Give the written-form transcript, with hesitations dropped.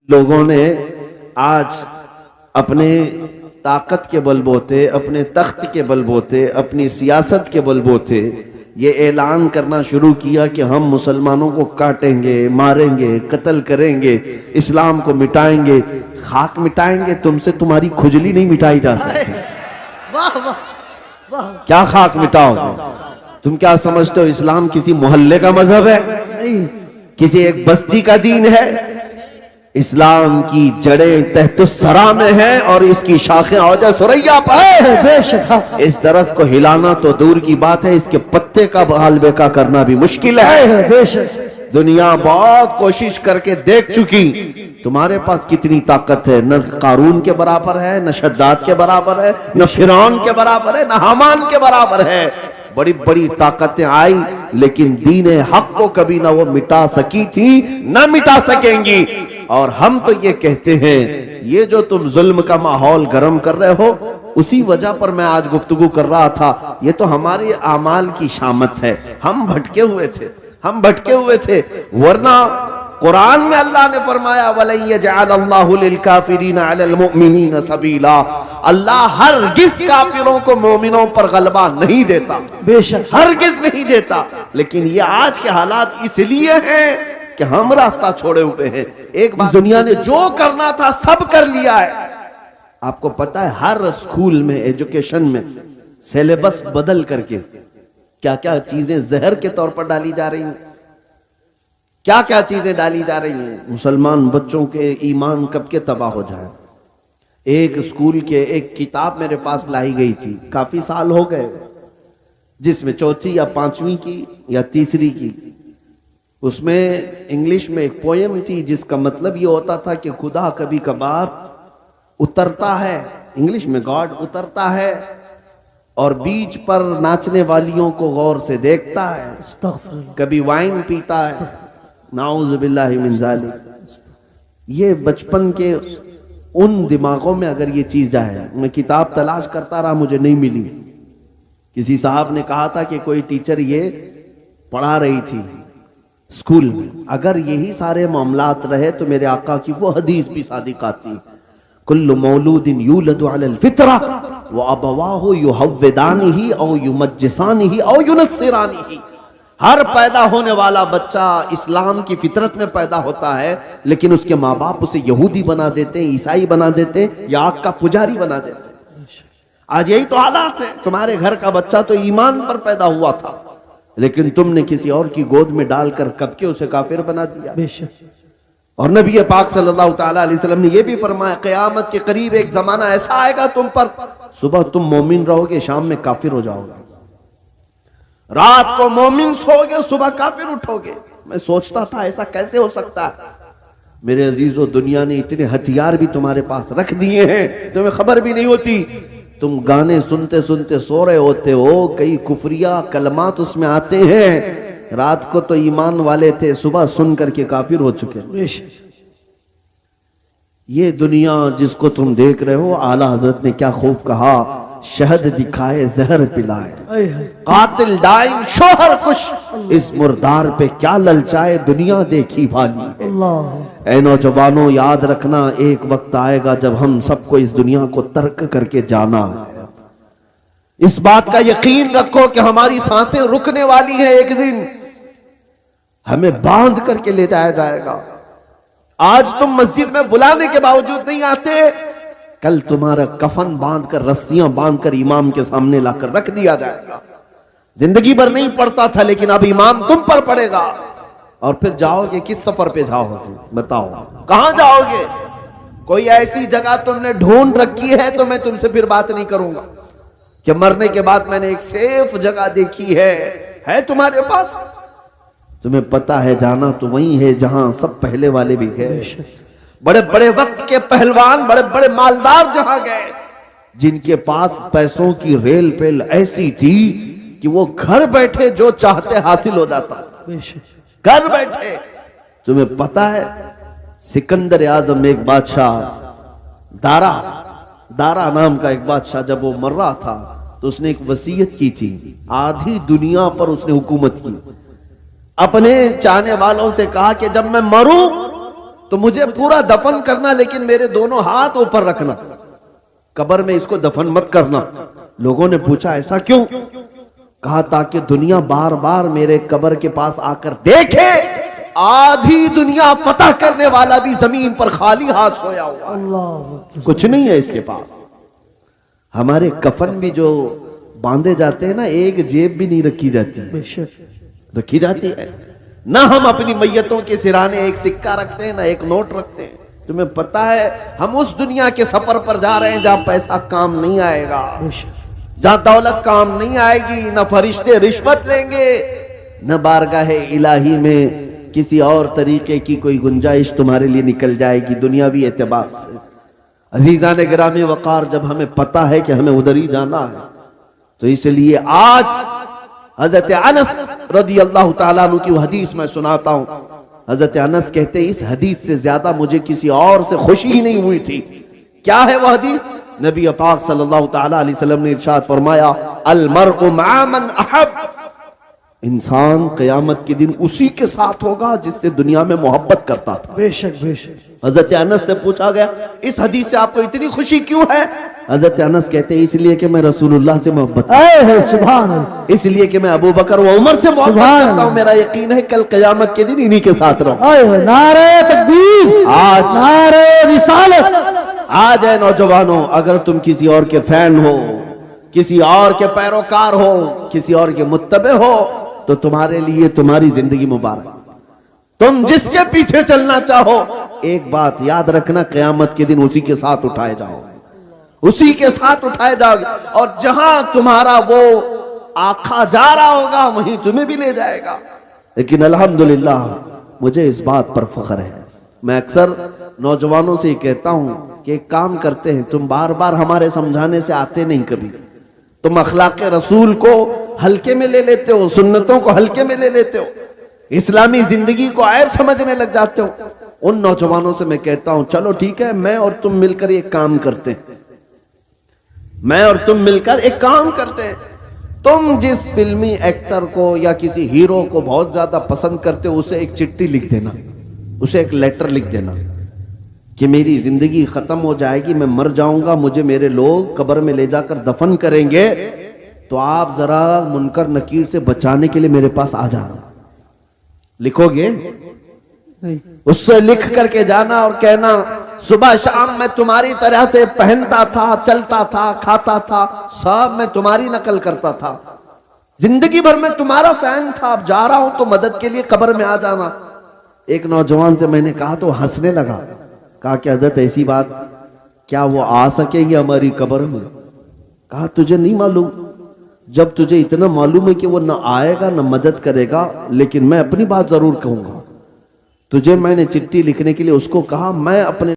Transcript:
लोगों ने आज अपने ताकत के बलबोते, अपने तख्त के बलबोते, अपनी सियासत के बलबोते ये ऐलान करना शुरू किया कि हम मुसलमानों को काटेंगे, मारेंगे, कत्ल करेंगे, इस्लाम को मिटाएंगे। खाक मिटाएंगे, तुमसे तुम्हारी खुजली नहीं मिटाई जा सकती। वाह वाह वाह। क्या खाक मिटाओगे? तुम क्या समझते हो इस्लाम किसी मोहल्ले का मजहब है? नहीं, किसी एक बस्ती का दीन है? इस्लाम की जड़ें तहतुस्सरा में है और इसकी शाखें औजा सुरैया पर है। बेशक इस दरख्त को हिलाना तो दूर की बात है, इसके पत्ते का हाल बेका करना भी मुश्किल है। बेशक। दुनिया बहुत कोशिश करके देख चुकी, तुम्हारे पास कितनी ताकत है। न कारून के बराबर है, न शद्दाद के बराबर है, न फिरौन के बराबर है, न हामान के बराबर है। बड़ी बड़ी ताकतें आई, लेकिन दीन हक को कभी ना वो मिटा सकी थी, ना मिटा सकेंगी। और हम तो ये कहते हैं, ये जो तुम जुल्म का माहौल गर्म कर रहे हो, उसी वजह पर मैं आज गुफ्तगू कर रहा था। ये तो हमारे आमाल की शामत है। हम भटके हुए थे, हम भटके हुए थे। वरना कुरान में अल्लाह ने फरमाया, वलन यजअलल्लाहु लिलकाफिरीना अलल मुमिनीना सबीला। अल्लाह हरगिज़ काफिरों को मोमिनों पर गलबा नहीं देता, बेशक हरगिज़ नहीं देता। लेकिन ये आज के हालात इसलिए हैं कि हम रास्ता छोड़े हुए हैं। एक बात, दुनिया ने जो करना था सब कर लिया है। आपको पता है हर स्कूल में, एजुकेशन में सिलेबस बदल करके क्या क्या चीजें जहर के तौर पर डाली जा रही हैं, क्या क्या चीजें डाली जा रही हैं। मुसलमान बच्चों के ईमान कब के तबाह हो जाए। एक स्कूल के एक किताब मेरे पास लाई गई थी, काफी साल हो गए, जिसमें चौथी या पांचवी की या तीसरी की, उसमें इंग्लिश में एक पोएम थी जिसका मतलब ये होता था कि खुदा कभी कभार उतरता है, इंग्लिश में गॉड उतरता है और बीच पर नाचने वालियों को गौर से देखता है, कभी वाइन पीता है। नाउज़ बिल्लाहि मिन ज़ालिक। ये बचपन के उन दिमागों में अगर ये चीज जाए, मैं किताब तलाश करता रहा, मुझे नहीं मिली। किसी साहब ने कहा था कि कोई टीचर ये पढ़ा रही थी स्कूल में। अगर यही सारे मामलात रहे तो मेरे आका की वो हदीस भी सादिक आती, कुल्लु मौलूदिन यूलदु अलल फितरा व अबवाहु युहव्विदानिही औ युमज्जिसानिही औ युनस्सिरानिही। हर पैदा होने वाला बच्चा इस्लाम की फितरत में पैदा होता है, लेकिन उसके माँ बाप उसे यहूदी बना देते हैं, ईसाई बना देते हैं, या आग का पुजारी बना देते हैं। आज यही तो हालात है। तुम्हारे घर का बच्चा तो ईमान पर पैदा हुआ था, लेकिन तुमने किसी और की गोद में डालकर कब के उसे काफिर बना दिया। और नबी पाक सल्लल्लाहु तआला अलैहि वसल्लम ने यह भी फरमाया, क़यामत के करीब एक जमाना ऐसा आएगा तुम पर, सुबह तुम मोमिन रहोगे, शाम में काफिर हो जाओगे। रात को मोमिन सोओगे, सुबह काफिर उठोगे। मैं सोचता था ऐसा कैसे हो सकता है। मेरे अजीजों, दुनिया ने इतने हथियार भी तुम्हारे पास रख दिए हैं, तुम्हें खबर भी नहीं होती। तुम गाने सुनते सुनते सो रहे होते हो, कई कुफरिया कलमात उसमें आते हैं। रात को तो ईमान वाले थे, सुबह सुन करके काफिर हो चुके। ये दुनिया जिसको तुम देख रहे हो, आला हजरत ने क्या खूब कहा, शहद दिखाए जहर पिलाए, कातिल डाइन शोहर कुश, इस मुर्दार पे क्या ललचाए, दुनिया देखी भाली है। ऐ नौजवानों, याद रखना एक वक्त आएगा जब हम सबको इस दुनिया को तर्क करके जाना है। इस बात का यकीन रखो कि हमारी सांसें रुकने वाली है। एक दिन हमें बांध करके ले जाया जाएगा। आज तुम मस्जिद में बुलाने के बावजूद नहीं आते, कल तुम्हारा कफन बांधकर, रस्सियां बांधकर इमाम के सामने लाकर रख दिया जाएगा। जिंदगी भर नहीं पड़ता था, लेकिन अब इमाम तुम पर पड़ेगा। और फिर जाओगे, किस सफर पे जाओगे बताओ, कहां जाओगे? कोई ऐसी जगह तुमने ढूंढ रखी है तो मैं तुमसे फिर बात नहीं करूंगा कि मरने के बाद मैंने एक सेफ जगह देखी है तुम्हारे पास? तुम्हें पता है जाना तो वही है जहां सब पहले वाले भी गए। बड़े बड़े वक्त के पहलवान, बड़े बड़े मालदार जहां गए, जिनके पास पैसों की रेल पेल ऐसी थी कि वो घर बैठे जो चाहते हासिल हो जाता, घर बैठे। तुम्हें पता है सिकंदर आजम, एक बादशाह, दारा नाम का एक बादशाह, जब वो मर रहा था तो उसने एक वसीयत की थी, आधी दुनिया पर उसने हुकूमत की। अपने चाहने वालों से कहा कि जब मैं मरूं तो मुझे पूरा दफन करना, लेकिन मेरे दोनों हाथ ऊपर रखना, कब्र में इसको दफन मत करना। लोगों ने पूछा ऐसा क्यों? कहा ताकि दुनिया बार बार मेरे कब्र के पास आकर देखे आधी दुनिया फतह करने वाला भी जमीन पर खाली हाथ सोया हुआ है, अल्लाह कुछ नहीं है इसके पास। हमारे कफन भी जो बांधे जाते हैं ना, एक जेब भी नहीं रखी जाती, बेशक रखी जाती है ना। हम अपनी मैयतों के सिराने एक सिक्का रखते हैं ना एक नोट रखते हैं। तुम्हें पता है हम उस दुनिया के सफर पर जा रहे हैं जहां पैसा काम नहीं आएगा, बेशक जहां दौलत काम नहीं आएगी, न फरिश्ते रिश्वत लेंगे, न बारगाह इलाही में किसी और तरीके की कोई गुंजाइश तुम्हारे लिए निकल जाएगी दुनियावी एतबार से। अजीजान गिरामी वकार, जब हमें पता है कि हमें उधर ही जाना है, तो इसलिए आज हजरत अनस रदी अल्लाह ताला अन्हु की हदीस मैं सुनाता हूं। हजरत अनस कहते इस हदीस से ज्यादा मुझे किसी और से खुशी ही नहीं हुई थी। क्या है वह हदीस? नबी पाक सल्लल्लाहु ताला अलैहि वसल्लम ने इरशाद फरमाया, अल मर्उ मा मन अहब, इंसान क़यामत के दिन उसी के साथ होगा जिससे दुनिया में मोहब्बत करता था। बेशक बेशक। हजरत अनस से पूछा गया इस हदीस से आपको इतनी खुशी क्यों है? हजरत अनस कहते हैं इसलिए कि मैं रसूलुल्लाह से मोहब्बत, सुभान अल्लाह, इसलिए कि मैं अबू बकर व उमर से मोहब्बत सुभान करता हूं। मेरा यकीन है कल क़यामत के दिन इन्हीं के साथ रहूं। नारे तकबीर, आज नारे रिसालत। आज है नौजवानों, अगर तुम किसी और के फैन हो, किसी और के पैरोकार हो, किसी और के मुत्तबे हो, तो तुम्हारे लिए तुम्हारी जिंदगी मुबारक। तुम जिसके पीछे चलना चाहो, एक बात याद रखना, क़यामत के दिन उसी के साथ उठाए जाओगे, उसी के साथ उठाए जाओगे। और जहां तुम्हारा वो आका जा रहा होगा वहीं तुम्हें भी ले जाएगा। लेकिन अल्हम्दुलिल्लाह मुझे इस बात पर फख्र है। मैं अक्सर नौजवानों से कहता हूं कि एक काम करते हैं, तुम बार बार हमारे समझाने से आते नहीं, कभी तुम अखलाक रसूल को हल्के में ले लेते हो, सुन्नतों को हल्के में ले लेते हो, इस्लामी जिंदगी को ऐब समझने लग जाते हो। उन नौजवानों से मैं कहता हूं चलो ठीक है, मैं और तुम मिलकर एक काम करते हैं, मैं और तुम मिलकर एक काम करते हैं। तुम जिस फिल्मी एक्टर को या किसी हीरो को बहुत ज्यादा पसंद करते हो, उसे एक चिट्ठी लिख देना, उसे एक लेटर लिख देना कि मेरी जिंदगी खत्म हो जाएगी, मैं मर जाऊंगा, मुझे मेरे लोग कब्र में ले जाकर दफन करेंगे, तो आप जरा मुनकर नकीर से बचाने के लिए मेरे पास आ जाना। लिखोगे? नहीं। उससे लिख करके जाना और कहना सुबह शाम मैं तुम्हारी तरह से पहनता था, चलता था, खाता था, सब मैं तुम्हारी नकल करता था, जिंदगी भर मैं तुम्हारा फैन था, अब जा रहा हूं तो मदद के लिए कब्र में आ जाना। एक नौजवान से मैंने कहा तो हंसने लगा, कहा कि हजरत ऐसी बात, क्या वो आ सकेंगे हमारी कब्र में? कहा तुझे नहीं मालूम, जब तुझे इतना मालूम है कि वो ना आएगा ना मदद करेगा, लेकिन मैं अपनी बात जरूर कहूंगा। तुझे मैंने चिट्ठी लिखने के लिए उसको कहा, मैं अपने